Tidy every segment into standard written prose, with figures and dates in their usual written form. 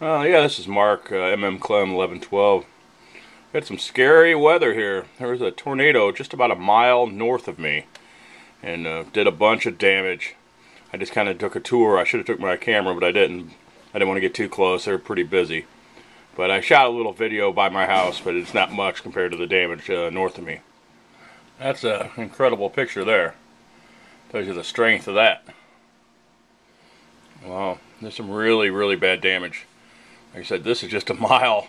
Yeah, this is Mark, Clem 1112. We had some scary weather here. There was a tornado just about a mile north of me and did a bunch of damage. I just kind of took a tour. I should have took my camera, but I didn't. I didn't want to get too close. They were pretty busy. But I shot a little video by my house, but it's not much compared to the damage north of me. That's an incredible picture there. Tells you the strength of that. Wow, there's some really, really bad damage. Like I said, this is just a mile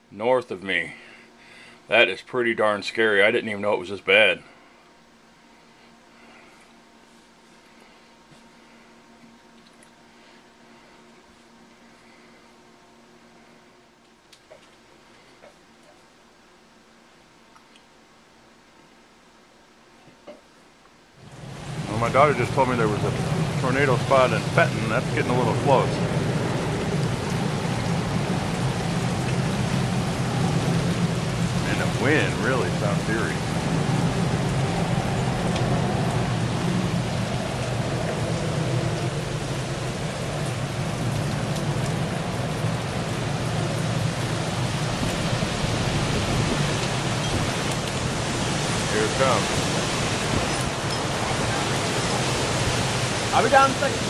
north of me. That is pretty darn scary. I didn't even know it was this bad. Well, my daughter just told me there was a tornado spot in Fenton. That's getting a little close. The wind really sounds eerie. Here it comes. I'll be down in a second.